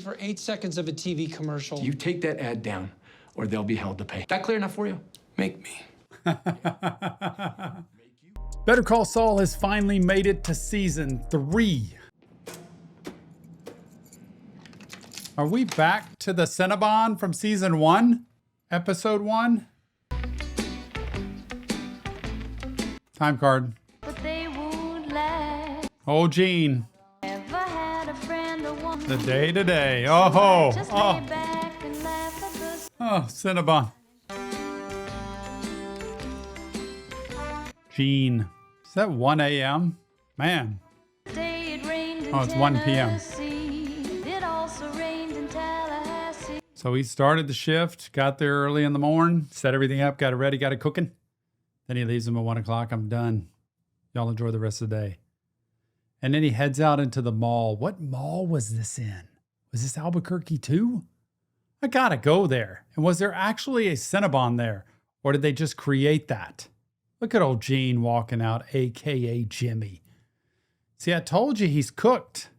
for 8 seconds of a TV commercial. You take that ad down, or they'll be held to pay. That clear enough for you? Make me. Better Call Saul has finally made it to season 3. Are we back to the Cinnabon from season 1? Episode 1? Time card. But they won't last. Oh, Gene. Ever had a friend or woman. The day to day. Oh, ho. Just Oh, lay back and laugh at the oh, Cinnabon. Gene. Is that 1 a.m.? Man. day it rained in Oh, it's 1 p.m. Tennessee. It also rained in Tallahassee. So he started the shift, got there early in the morning, set everything up, got it ready, got it cooking. Then he leaves them at 1 o'clock. I'm done. Y'all enjoy the rest of the day. And then he heads out into the mall. What mall was this in? Was this Albuquerque too? I gotta go there. And was there actually a Cinnabon there? Or did they just create that? Look at old Gene walking out, AKA Jimmy. See, I told you he's cooked.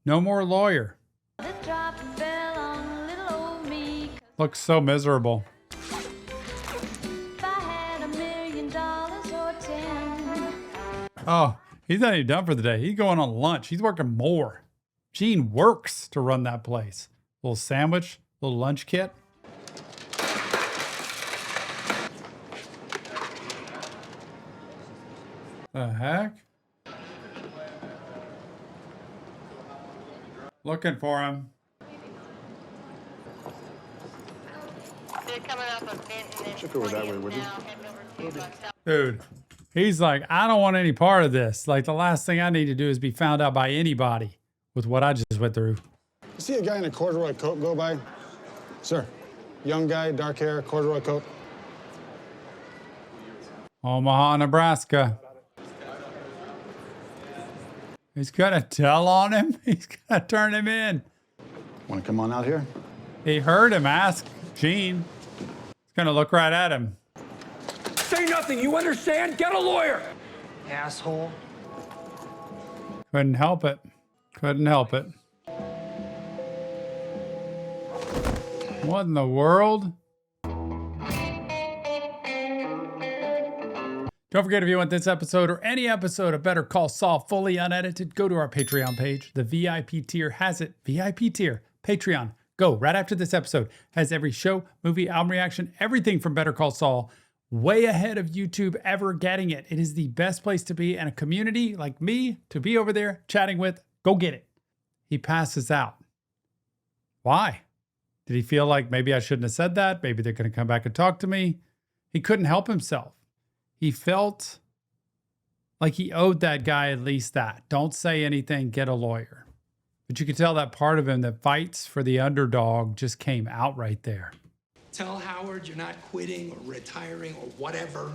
No more lawyer. The drop fell on little old me. Looks so miserable. If I had $1 million or 10. Oh, he's not even done for the day. He's going on lunch. He's working more. Gene works to run that place. Little sandwich, little lunch kit. The heck? Looking for him. They're coming up a Benton and Check over that way, would you? now heading over to Dude, he's like, I don't want any part of this. Like, the last thing I need to do is be found out by anybody with what I just went through. You see a guy in a corduroy coat go by? Sir, young guy, dark hair, corduroy coat. Omaha, Nebraska. He's gonna tell on him. He's gonna turn him in. Want to come on out here? He heard him ask Gene. He's gonna look right at him. Say nothing, you understand? Get a lawyer! Asshole. Couldn't help it. Couldn't help it. What in the world? Don't forget, if you want this episode or any episode of Better Call Saul fully unedited, go to our Patreon page. The VIP tier has it. VIP tier, Patreon. Go right after this episode. Has every show, movie, album reaction, everything from Better Call Saul. Way ahead of YouTube ever getting it. It is the best place to be, and a community like me to be over there chatting with. Go get it. He passes out. Why? Did he feel like maybe I shouldn't have said that? Maybe they're going to come back and talk to me. He couldn't help himself. He felt like he owed that guy at least that. Don't say anything, get a lawyer. But you could tell that part of him that fights for the underdog just came out right there. Tell Howard you're not quitting or retiring or whatever.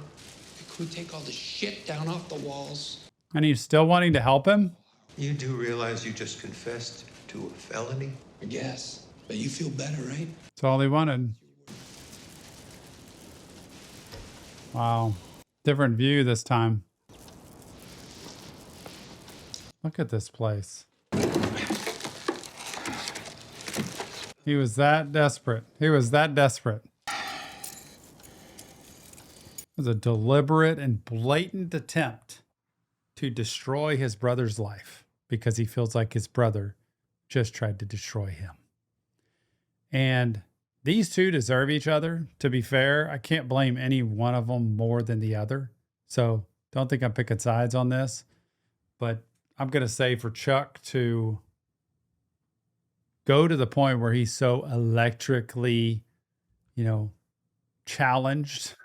The crew take all the shit down off the walls. And he's still wanting to help him? You do realize you just confessed to a felony? I guess. But you feel better, right? That's all he wanted. Wow. Different view this time. Look at this place. He was that desperate. He was that desperate. It was a deliberate and blatant attempt to destroy his brother's life because he feels like his brother just tried to destroy him. And these two deserve each other. To be fair, I can't blame any one of them more than the other. So don't think I'm picking sides on this. But I'm going to say for Chuck to go to the point where he's so electrically, challenged,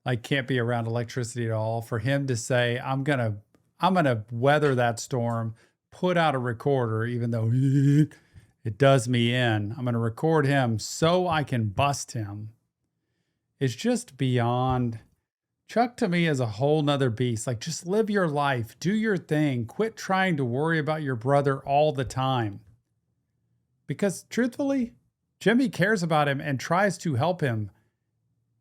like can't be around electricity at all, for him to say, I'm going to weather that storm, put out a recorder, even though it does me in. I'm going to record him so I can bust him. It's just beyond. Chuck to me is a whole nother beast. Like, just live your life, do your thing, quit trying to worry about your brother all the time. Because truthfully, Jimmy cares about him and tries to help him.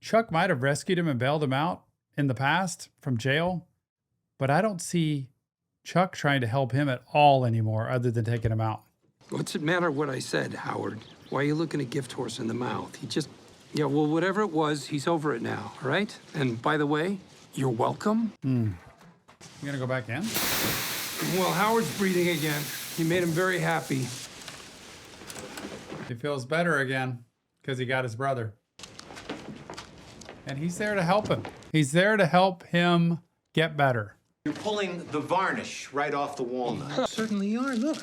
Chuck might have rescued him and bailed him out in the past from jail, but I don't see Chuck trying to help him at all anymore other than taking him out. What's it matter what I said, Howard? Why are you looking a gift horse in the mouth? He just, yeah, well, whatever it was, he's over it now, all right? And by the way, you're welcome. You gonna go back in? Well, Howard's breathing again. He made him very happy. He feels better again because he got his brother. And he's there to help him. He's there to help him get better. You're pulling the varnish right off the walnut. Certainly are. Look.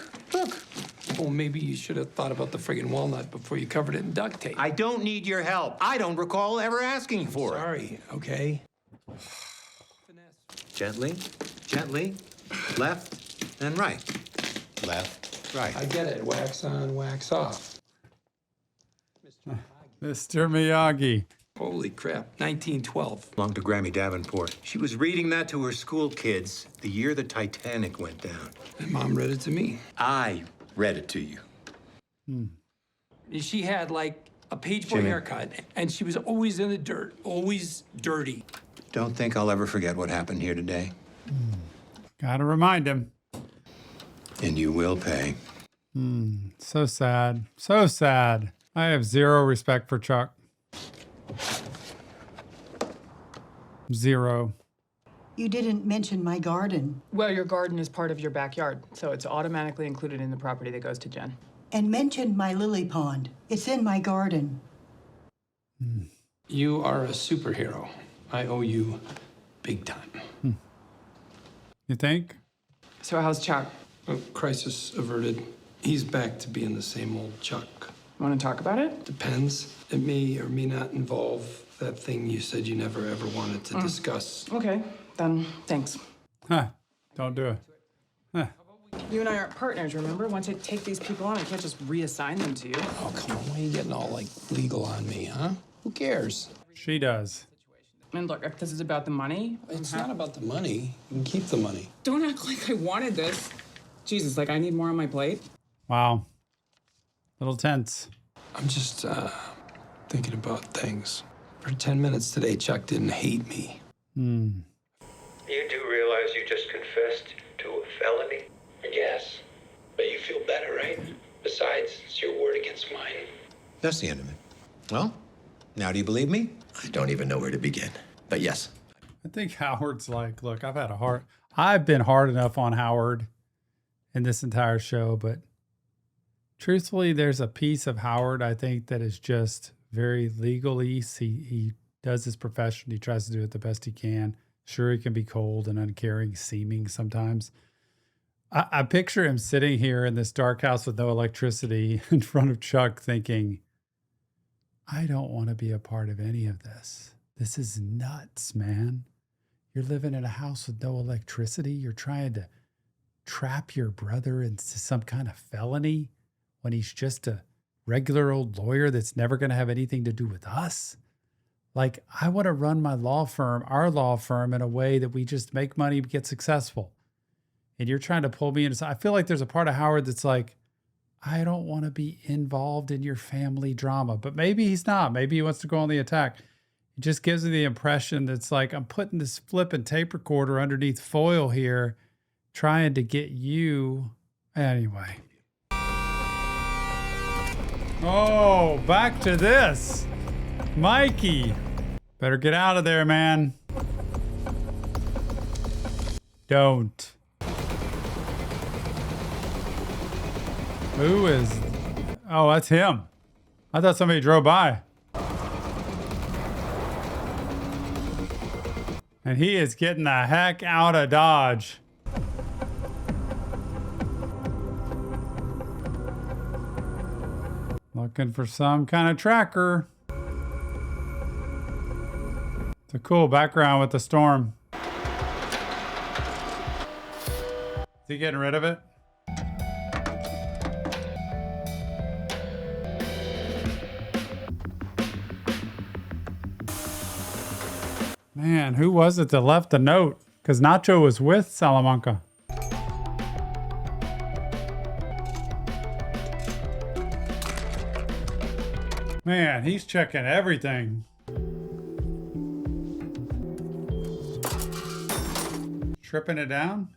Well, maybe you should have thought about the friggin' walnut before you covered it in duct tape. I don't need your help. I don't recall ever asking for it. Sorry, okay? Gently, gently, left and right. Left, right. I get it. Wax on, wax off. Mr. Miyagi. Holy crap, 1912. Belonged to Grammy Davenport. She was reading that to her school kids the year the Titanic went down. And Mom read it to me. I read it to you. She had like a page boy Jimmy. haircut, and she was always in the dirt, always dirty. Don't think I'll ever forget what happened here today. Gotta remind him. And you will pay. So sad. So sad. I have zero respect for Chuck. Zero. You didn't mention my garden. Well, your garden is part of your backyard, so it's automatically included in the property that goes to Jen. And mentioned my lily pond. It's in my garden. You are a superhero. I owe you big time. You think? So how's Chuck? Crisis averted. He's back to being the same old Chuck. Want to talk about it? Depends. It may or may not involve that thing you said you never ever wanted to discuss. Okay, then thanks. Huh. Don't do it. Huh. You and I aren't partners, remember? Once I take these people on, I can't just reassign them to you. Oh, come on. Why are you getting all, like, legal on me, huh? Who cares? She does. And look, if this is about the money... It's not about the money. You can keep the money. Don't act like I wanted this. Jesus, like I need more on my plate. Wow. Little tense. I'm just, thinking about things. For 10 minutes today, Chuck didn't hate me. You do realize you just confessed to a felony? Yes. But you feel better, right? Besides, it's your word against mine. That's the end of it. Well, now do you believe me? I don't even know where to begin. But yes. I think Howard's like, look, I've been hard enough on Howard in this entire show, but truthfully, there's a piece of Howard I think that is just very legalese. He does his profession. He tries to do it the best he can. Sure, he can be cold and uncaring seeming sometimes. I picture him sitting here in this dark house with no electricity in front of Chuck thinking, I don't want to be a part of any of this. This is nuts, man. You're living in a house with no electricity. You're trying to trap your brother into some kind of felony when he's just a regular old lawyer that's never going to have anything to do with us. Like, I want to run my law firm, our law firm, in a way that we just make money, get successful. And you're trying to pull me into, I feel like there's a part of Howard that's like, I don't want to be involved in your family drama. But maybe he's not. Maybe he wants to go on the attack. It just gives me the impression that it's like, I'm putting this flipping tape recorder underneath foil here, trying to get you. Anyway. Oh, back to this. Mikey. Better get out of there, man. Don't. Who is... Oh, that's him. I thought somebody drove by. And he is getting the heck out of Dodge. Looking for some kind of tracker. It's a cool background with the storm. Is he getting rid of it? Man, who was it that left the note? Because Nacho was with Salamanca. Man, he's checking everything. Tripping it down?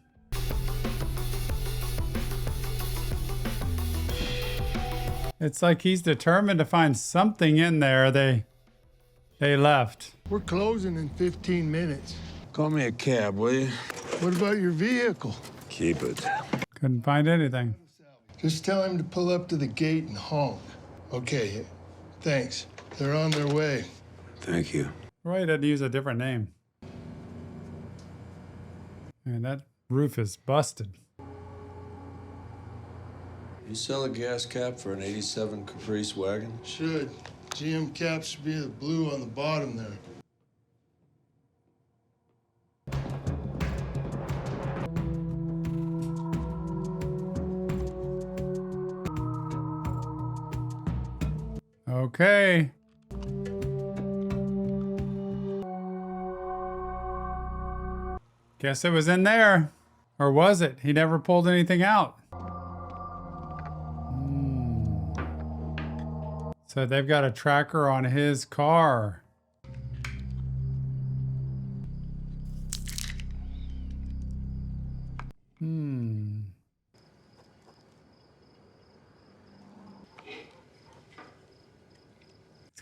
It's like he's determined to find something in there. They left. We're closing in 15 minutes. Call me a cab, will you? What about your vehicle? Keep it. Couldn't find anything. Just tell him to pull up to the gate and honk. Okay, thanks. They're on their way. Thank you. Roy had to use a different name. Man, that roof is busted. You sell a gas cap for an 87 Caprice wagon? Should. GM cap should be the blue on the bottom there. Okay. Guess it was in there. Or was it? He never pulled anything out. So they've got a tracker on his car. He's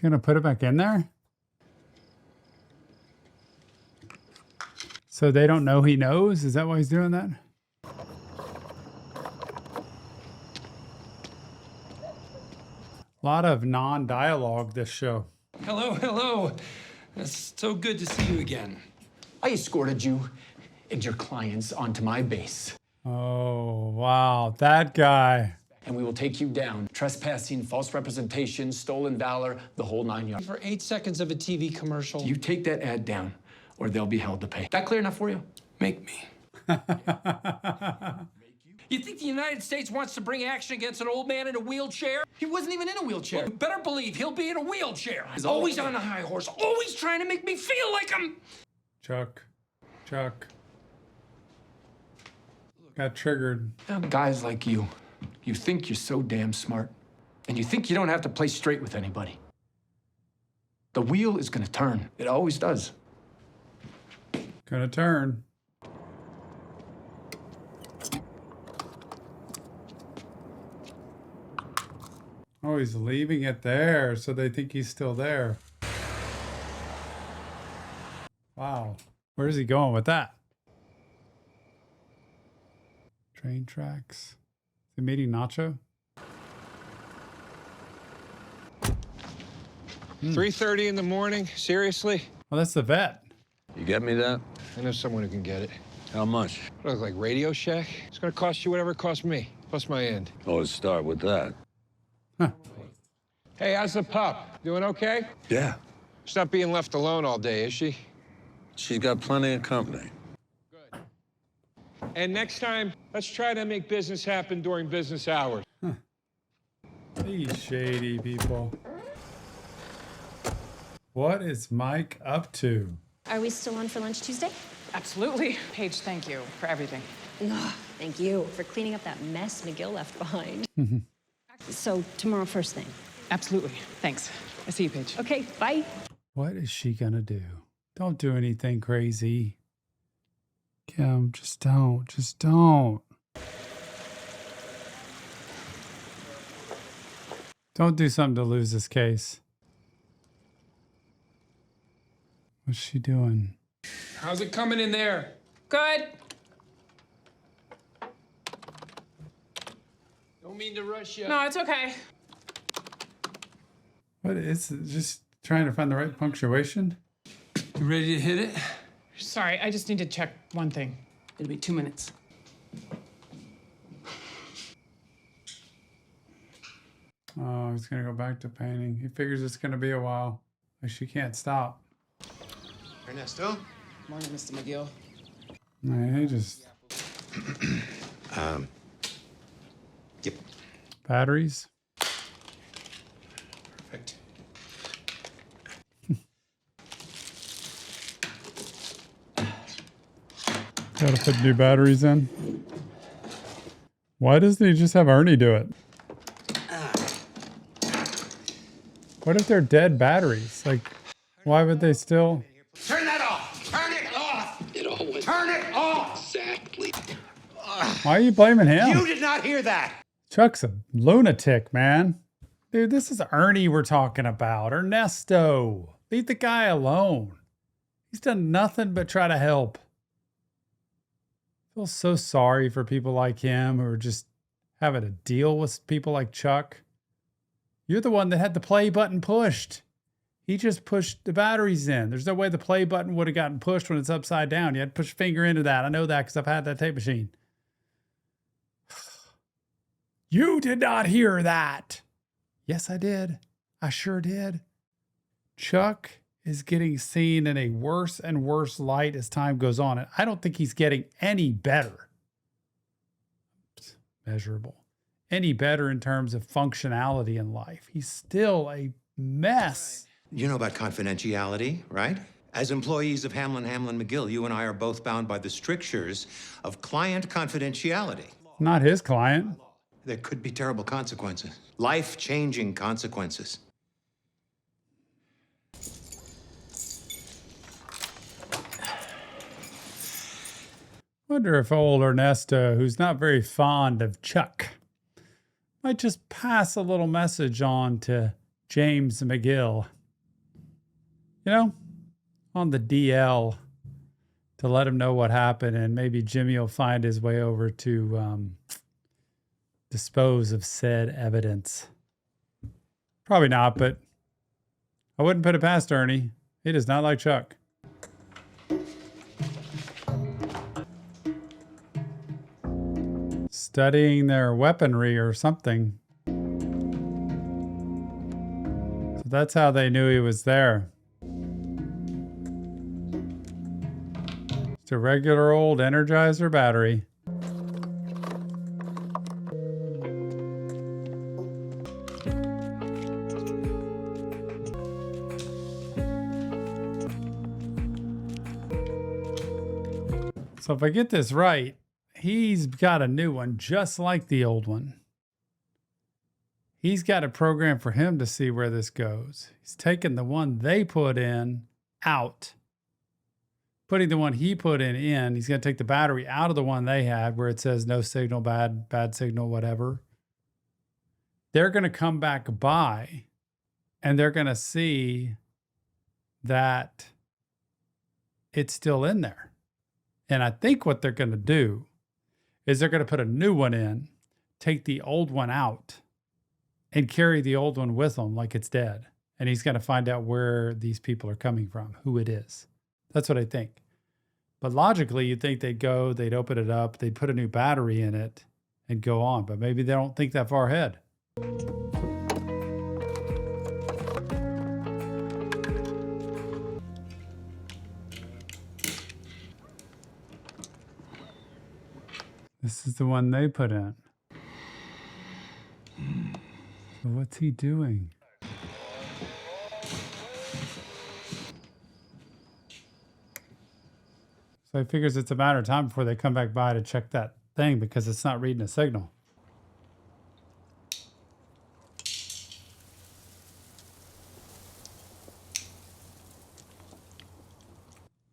gonna put it back in there? So they don't know he knows? Is that why he's doing that? A lot of non-dialogue this show. Hello, hello. It's so good to see you again. I escorted you and your clients onto my base. Oh, wow. That guy. And we will take you down. Trespassing, false representation, stolen valor, the whole 9 yards. For 8 seconds of a TV commercial. You take that ad down, or they'll be held to pay. That clear enough for you? Make me. You think the United States wants to bring action against an old man in a wheelchair? He wasn't even in a wheelchair. Well, you better believe he'll be in a wheelchair. He's always on a high horse, always trying to make me feel like I'm... Chuck. Got triggered. Guys like you think you're so damn smart, and you think you don't have to play straight with anybody. The wheel is gonna turn. It always does. Gonna turn. Oh, he's leaving it there, so they think he's still there. Wow. Where's he going with that? Train tracks. Is he meeting Nacho? 3:30 in the morning? Seriously? Well, that's the vet. You get me that? I know someone who can get it. How much? Look like Radio Shack. It's gonna cost you whatever it cost me, plus my end. Oh, let's start with that. Hey, how's the pup? Doing okay? Yeah. She's not being left alone all day, is she? She's got plenty of company. Good. And next time, let's try to make business happen during business hours. These shady people. What is Mike up to? Are we still on for lunch Tuesday? Absolutely. Paige, thank you for everything. Oh, thank you for cleaning up that mess McGill left behind. So tomorrow first thing. Absolutely. Thanks. I see you, Paige. Okay, bye. What is she gonna do? Don't do anything crazy. Kim, just don't. Just don't. Don't do something to lose this case. What's she doing? How's it coming in there? Good. Don't mean to rush you. No, it's okay. What is it? Just trying to find the right punctuation? You ready to hit it? Sorry, I just need to check one thing. It'll be 2 minutes. Oh, he's gonna go back to painting. He figures it's gonna be a while. Like she can't stop. Ernesto? Morning, Mr. McGill. Nah, he just... Yep. Batteries? Perfect. Gotta put new batteries in. Why doesn't he just have Ernie do it? What if they're dead batteries? Like, why would they still... Turn that off! Turn it off! It all went Turn it off! exactly. Why are you blaming him? You did not hear that! Chuck's a lunatic, man. Dude, this is Ernie we're talking about. Ernesto. Leave the guy alone. He's done nothing but try to help. I feel so sorry for people like him who are just having to deal with people like Chuck. You're the one that had the play button pushed. He just pushed the batteries in. There's no way the play button would have gotten pushed when it's upside down. You had to push your finger into that. I know that because I've had that tape machine. You did not hear that. Yes, I did. I sure did. Chuck is getting seen in a worse and worse light as time goes on. And I don't think he's getting any better. It's measurable. Any better in terms of functionality in life. He's still a mess. You know about confidentiality, right? As employees of Hamlin McGill, you and I are both bound by the strictures of client confidentiality. Not his client. There could be terrible consequences. Life-changing consequences. Wonder if old Ernesto, who's not very fond of Chuck, might just pass a little message on to James McGill. You know, on the DL, to let him know what happened, and maybe Jimmy will find his way over to dispose of said evidence. Probably not, but I wouldn't put it past Ernie. He does not like Chuck. Studying their weaponry or something. So that's how they knew he was there. Just a regular old Energizer battery. So if I get this right, he's got a new one just like the old one. He's got a program for him to see where this goes. He's taking the one they put in out, putting the one he put in. He's going to take the battery out of the one they had where it says no signal, bad signal, whatever. They're going to come back by and they're going to see that it's still in there. And I think what they're going to do is they're going to put a new one in, take the old one out, and carry the old one with them like it's dead. And he's going to find out where these people are coming from, who it is. That's what I think. But logically, you'd think they'd open it up, they'd put a new battery in it, and go on. But maybe they don't think that far ahead. This is the one they put in. So what's he doing? So he figures it's a matter of time before they come back by to check that thing because it's not reading a signal.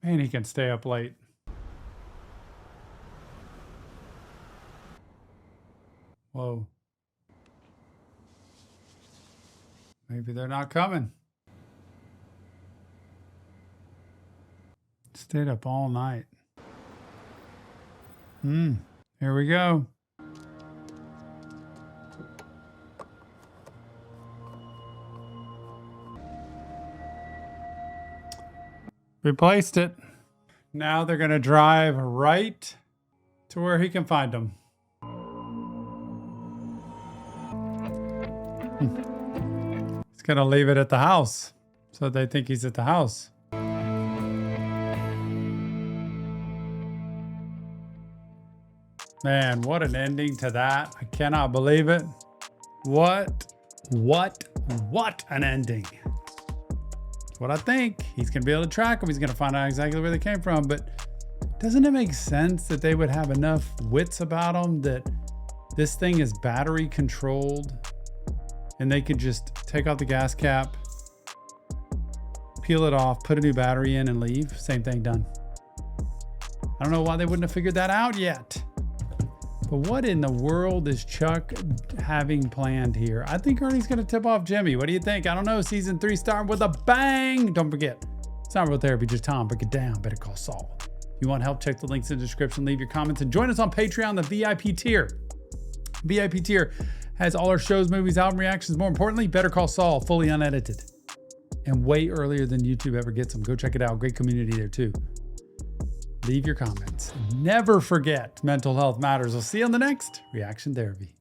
Man, he can stay up late. Whoa. Maybe they're not coming. Stayed up all night. Here we go. Replaced it. Now they're going to drive right to where he can find them. He's going to leave it at the house. So they think he's at the house. Man, what an ending to that. I cannot believe it. What an ending. That's what I think. He's going to be able to track them. He's going to find out exactly where they came from. But doesn't it make sense that they would have enough wits about them that this thing is battery controlled and they could just take off the gas cap, peel it off, put a new battery in and leave? Same thing done. I don't know why they wouldn't have figured that out yet. But what in the world is Chuck having planned here? I think Ernie's going to tip off Jimmy. What do you think? I don't know. Season 3 starting with a bang. Don't forget, it's not real therapy, just Tom. Break it down. Better call Saul. If you want help, check the links in the description. Leave your comments and join us on Patreon, the VIP tier. VIP tier has all our shows, movies, album reactions. More importantly, Better Call Saul, fully unedited. And way earlier than YouTube ever gets them. Go check it out. Great community there too. Leave your comments. Never forget, mental health matters. We'll see you on the next Reaction Therapy.